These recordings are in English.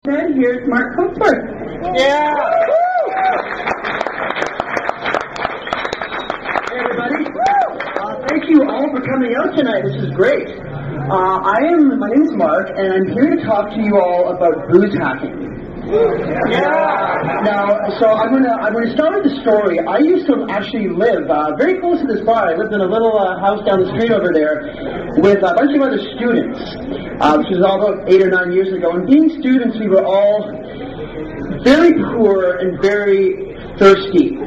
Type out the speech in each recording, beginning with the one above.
And here's Mark Coatsworth. Yeah! Hey everybody. Thank you all for coming out tonight. This is great. My name is Mark, and I'm here to talk to you all about booze hacking. Yeah! Now, so I'm gonna start with the story. I used to actually live very close to this bar. I lived in a little house down the street over there with a bunch of other students, which was all about 8 or 9 years ago. And being students, we were all very poor and very thirsty.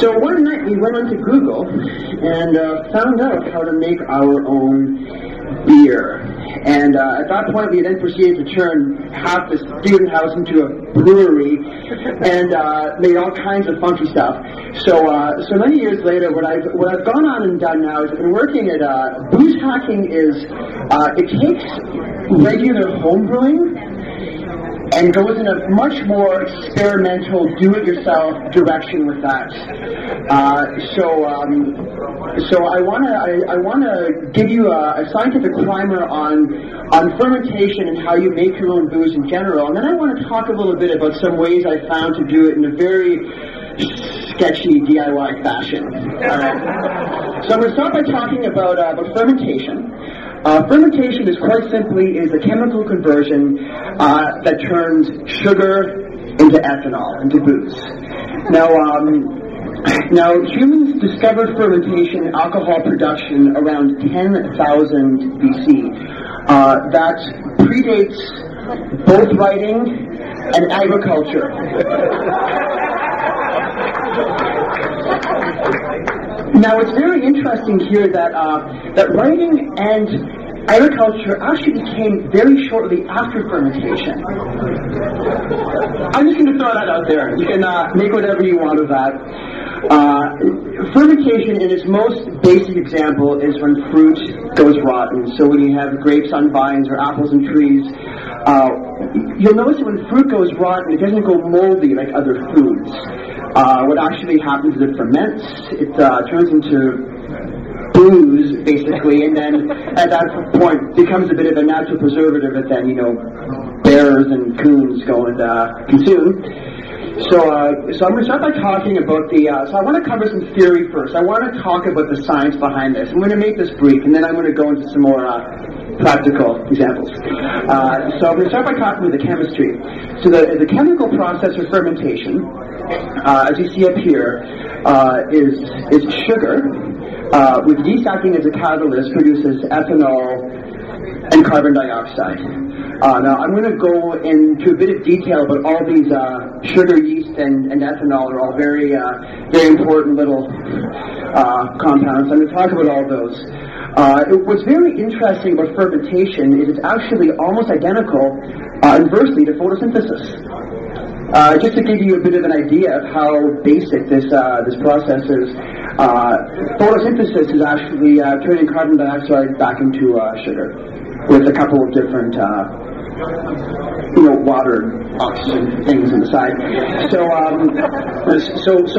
So one night we went onto Google and found out how to make our own beer. And at that point, we then proceeded to turn half the student house into a brewery and made all kinds of funky stuff. So many years later, what I've gone on and done now is I've been working at booze hacking. It takes regular home brewing and goes in a much more experimental, do-it-yourself direction with that. So I wanna give you a scientific primer on fermentation and how you make your own booze in general, and then I want to talk a little bit about some ways I found to do it in a very sketchy DIY fashion. So I'm going to start by talking about fermentation. Fermentation is quite simply a chemical conversion that turns sugar into ethanol, into booze. Now humans discovered fermentation and alcohol production around 10,000 BC. That predates both writing and agriculture. Now, it's very interesting here that writing and agriculture actually came very shortly after fermentation. I'm just going to throw that out there. You can make whatever you want of that. Fermentation, in its most basic example, is when fruit goes rotten. So when you have grapes on vines or apples on trees, you'll notice that when fruit goes rotten, it doesn't go moldy like other foods. What actually happens is it ferments, it turns into booze, basically, and then at that point becomes a bit of a natural preservative that then, bears and coons go and consume. So I'm going to start by talking about so I want to cover some theory first. I want to talk about the science behind this. I'm going to make this brief, and then I'm going to go into some more practical examples. So I'm going to start by talking about the chemistry. So the chemical process of fermentation, as you see up here, is sugar, with yeast acting as a catalyst, produces ethanol and carbon dioxide. Now, I'm going to go into a bit of detail about all these sugar, yeast, and ethanol are all very, very important little compounds. I'm going to talk about all those. What's very interesting about fermentation is it's actually almost identical, inversely, to photosynthesis. Just to give you a bit of an idea of how basic this process is, photosynthesis is actually turning carbon dioxide back into sugar with a couple of different water and oxygen things on the side. So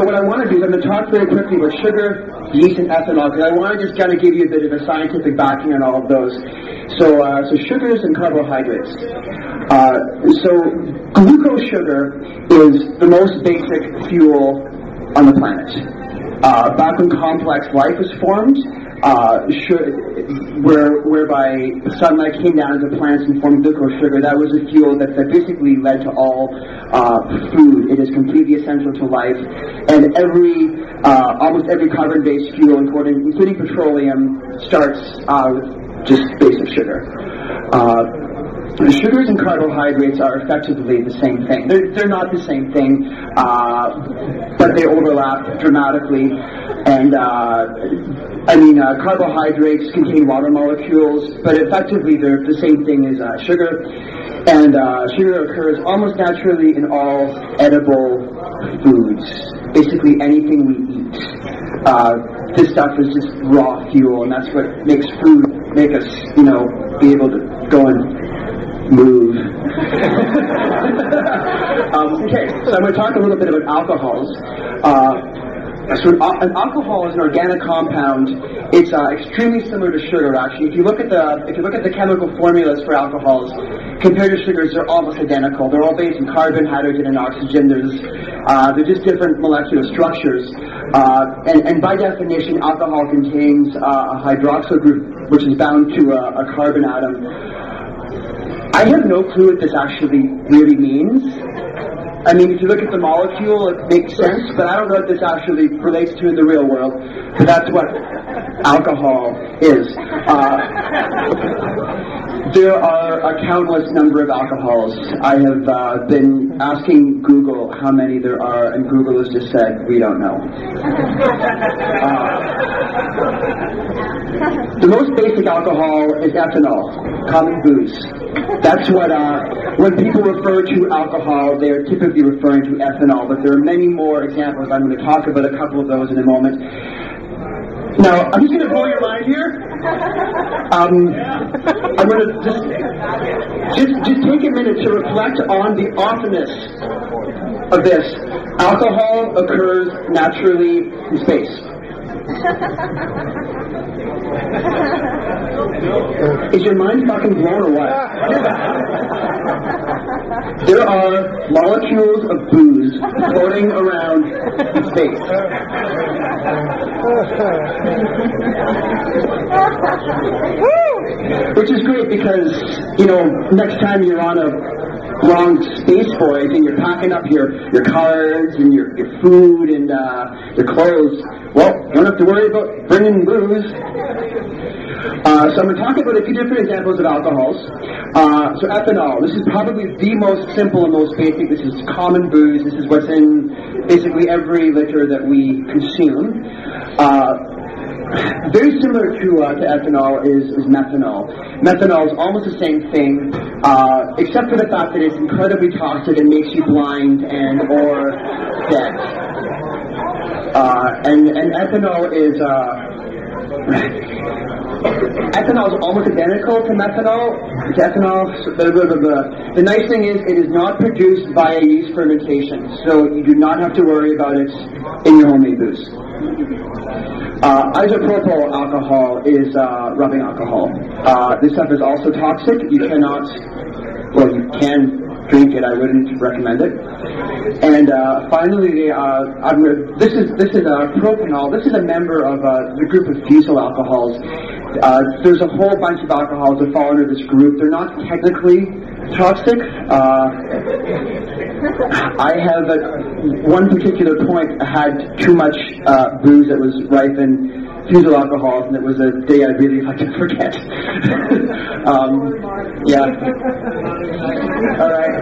what I want to do is I'm going to talk very quickly about sugar, yeast, and ethanol, because I want to just kind of give you a bit of a scientific backing on all of those. So sugars and carbohydrates. So glucose sugar is the most basic fuel on the planet. Back when complex life was formed, whereby sunlight came down into plants and formed glucose sugar, that was a fuel that basically led to all food. It is completely essential to life, and almost every carbon-based fuel, including petroleum, starts with just basic sugar. Sugars and carbohydrates are effectively the same thing. They're not the same thing, but they overlap dramatically. And carbohydrates contain water molecules, but effectively they're the same thing as sugar. And sugar occurs almost naturally in all edible foods, basically anything we eat. This stuff is just raw fuel, and that's what makes food make us, be able to go and move. Okay, so I'm going to talk a little bit about alcohols. So an alcohol is an organic compound. It's extremely similar to sugar. Actually, if you look at the chemical formulas for alcohols compared to sugars, they're almost identical. They're all based on carbon, hydrogen, and oxygen. They're just different molecular structures. And by definition, alcohol contains a hydroxyl group, which is bound to a carbon atom. I have no clue what this actually really means. I mean, if you look at the molecule, it makes sense, but I don't know what this actually relates to in the real world. But that's what alcohol is. There are a countless number of alcohols. I have been asking Google how many there are, and Google has just said, we don't know. The most basic alcohol is ethanol, common booze. That's what, when people refer to alcohol, they are typically referring to ethanol, but there are many more examples. I'm going to talk about a couple of those in a moment. Now, I'm just going to blow your mind here. I'm going to just take a minute to reflect on the ofteness of this. Alcohol occurs naturally in space. Is your mind fucking blown or what? There are molecules of booze floating around in space. Which is great because, next time you're on a long space voyage and you're packing up your cards and your food and your clothes, well, you don't have to worry about bringing booze. So I'm going to talk about a few different examples of alcohols. So ethanol, this is probably the most simple and most basic. This is common booze. This is what's in basically every liquor that we consume. Very similar to ethanol is methanol. Methanol is almost the same thing, except for the fact that it's incredibly toxic and makes you blind and or dead. And ethanol is ethanol is almost identical to methanol. It's ethanol. The nice thing is it is not produced by a yeast fermentation, so you do not have to worry about it in your homemade booze. Isopropyl alcohol is rubbing alcohol. This stuff is also toxic. You cannot, well, you can drink it. I wouldn't recommend it. And finally, this is propanol. This is a member of the group of fusel alcohols. There's a whole bunch of alcohols that fall under this group. They're not technically toxic. I have at one particular point had too much booze that was rife in fusel alcohols, and it was a day I really like to forget. Yeah. All right.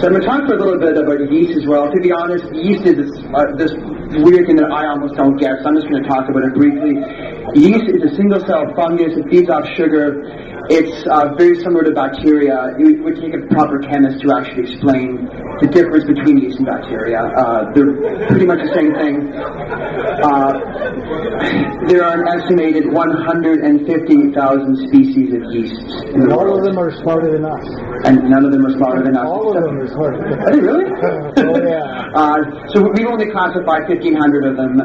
So I'm going to talk for a little bit about yeast as well. To be honest, yeast is this weird thing that I almost don't get, so I'm just going to talk about it briefly. Yeast is a single-cell fungus. It feeds off sugar. It's very similar to bacteria. It would take a proper chemist to actually explain the difference between yeast and bacteria. They're pretty much the same thing. There are an estimated 150,000 species of yeast in the world. All of them are smarter than us. And none of them are smarter than us. All of them are smarter than us. Are they really? Oh, yeah. So we've only classified 1,500 of them.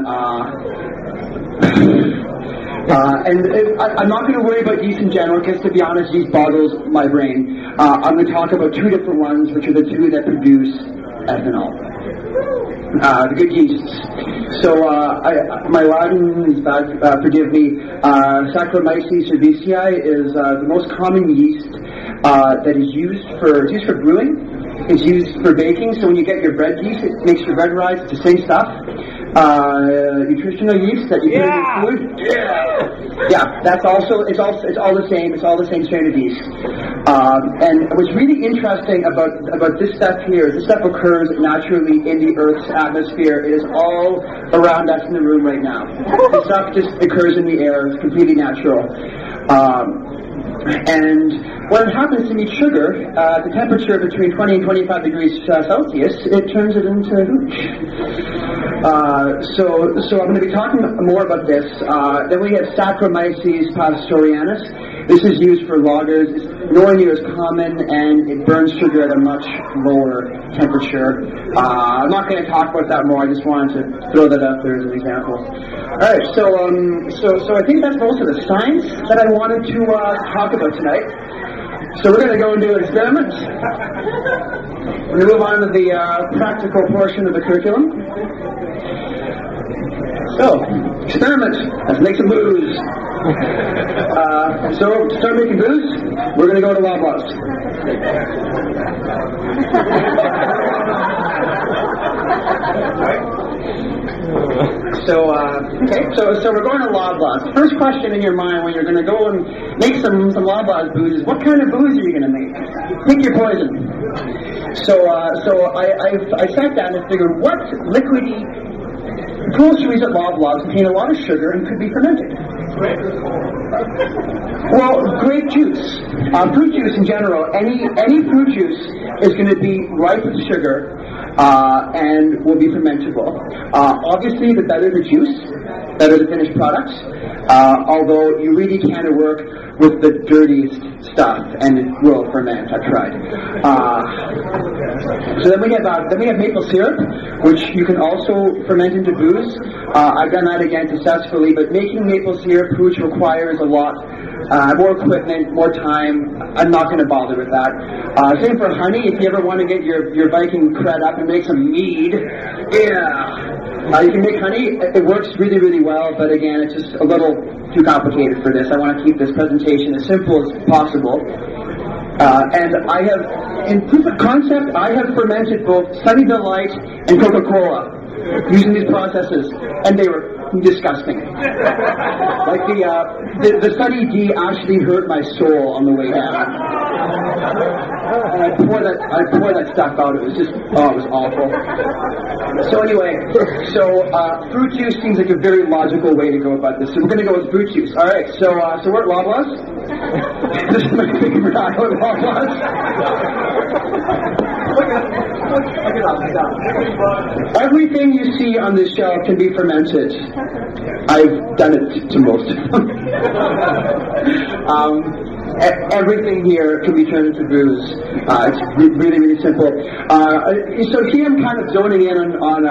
I'm not going to worry about yeast in general, because to be honest, yeast boggles my brain. I'm going to talk about two different ones, which are the two that produce ethanol. The good yeasts. So, my Latin is bad, forgive me. Saccharomyces cerevisiae is the most common yeast that is used for brewing. It's used for baking. So when you get your bread yeast, it makes your bread rise. It's the same stuff. Nutritional yeast that you put in your food. Yeah, that's also it's all the same. It's all the same strain of yeast. And what's really interesting about this stuff here, this stuff occurs naturally in the Earth's atmosphere. It is all around us in the room right now. This stuff just occurs in the air. It's completely natural. And when it happens to meet sugar, at the temperature between 20 and 25 degrees Celsius, it turns it into hooch. So I'm going to be talking more about this. Then we have Saccharomyces pastorianus. This is used for lagers. It's nowhere near as common, and it burns sugar at a much lower temperature. I'm not going to talk about that more. I just wanted to throw that up there as an example. All right, so I think that's most of the science that I wanted to talk about tonight. So we're going to go and do an experiment. We're going to move on to the practical portion of the curriculum. So, experiment. Let's make some booze. So, to start making booze, we're going to go to Loblaws. So we're going to Loblaws. First question in your mind when you're going to go and make some Loblaws booze is, what kind of booze are you going to make? Pick your poison. So I sat down and figured, what liquidy groceries at Loblaws contain a lot of sugar and could be fermented? Well, grape juice. Fruit juice in general, any fruit juice is going to be ripe with sugar and will be fermentable. Obviously, the better the juice, better the finished products, although you really can't work with the dirtiest stuff, and it will ferment. I've tried. So then we have maple syrup, which you can also ferment into booze. I've done that again successfully, but making maple syrup, which requires a lot more equipment, more time, I'm not going to bother with that. Same for honey. If you ever want to get your Viking cred up and make some mead, you can make honey. It works really, really well, but again, it's just a little too complicated for this. I want to keep this presentation as simple as possible. And I have, in proof of concept, I have fermented both Sunny Delight and Coca-Cola using these processes, and they were disgusting. Like the Sunny D actually hurt my soul on the way down. And I pour that stuff out. It was just, it was awful. So anyway, fruit juice seems like a very logical way to go about this. So we're going to go with fruit juice. All right. So we're at Loblaws. This is my favorite aisle at Loblaws. Everything you see on this shelf can be fermented. I've done it to most of them. Everything here can be turned into booze. It's really, really simple. So here I'm kind of zoning in on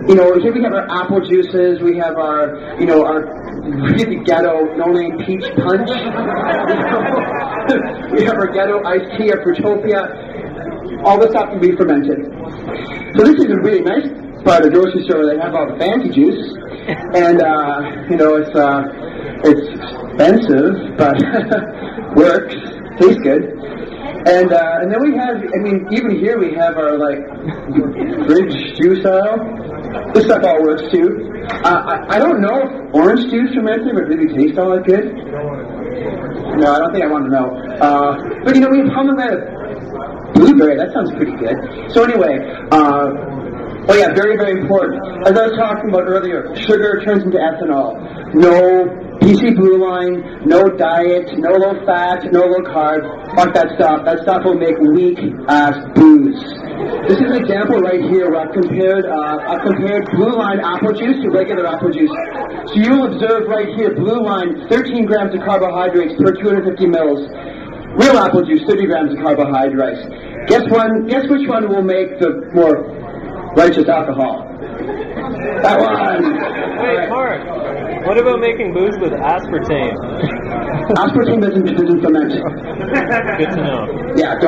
here we have our apple juices, we have our really ghetto, no-name peach punch. We have our ghetto iced tea, our Fruitopia. All this stuff can be fermented. So this is a really nice part of the grocery store where they have all the fancy juice. And, it's expensive, but works, tastes good. And then we have, even here we have our, fridge juice aisle. This stuff all works, too. I don't know if orange juice fermented would really taste all that good. No, I don't think I want to know. But, we have pomegranate blueberry. That sounds pretty good. So anyway, very, very important. As I was talking about earlier, sugar turns into ethanol. No PC Blue Line, no diet, no low fat, no low carb. Fuck that stuff. That stuff will make weak ass booze. This is an example right here where I've compared Blue Line apple juice to regular apple juice. So you'll observe right here, Blue Line, 13 grams of carbohydrates per 250 mils. Real apple juice, 30 grams of carbohydrates. Guess which one will make the more righteous alcohol? That one! Wait, Mark, what about making booze with aspartame? Aspartame doesn't ferment. Good to know. Yeah,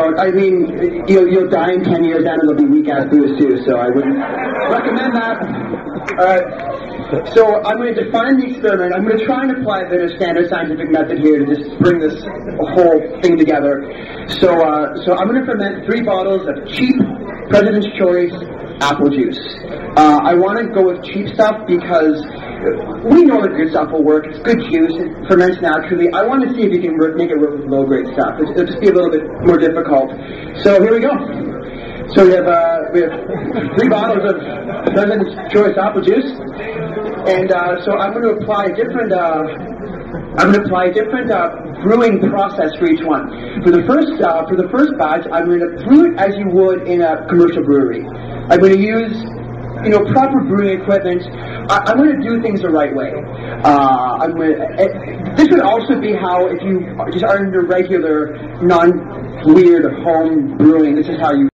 you'll die in 10 years and it'll be weak-ass booze too, so I wouldn't recommend that. Alright. So I'm going to define the experiment. I'm going to try and apply a bit of standard scientific method here to just bring this whole thing together. So I'm going to ferment 3 bottles of cheap President's Choice apple juice. I want to go with cheap stuff because we know the good stuff will work. It's good juice. It ferments naturally. I want to see if you can make it work with low-grade stuff. It'll just be a little bit more difficult. So here we go. So we have 3 bottles of President's Choice apple juice. And so I'm going to apply a different brewing process for each one. For the first batch, I'm going to brew it as you would in a commercial brewery. I'm going to use proper brewing equipment. I'm going to do things the right way. This would also be how, if you just are into regular, non-weird home brewing, this is how you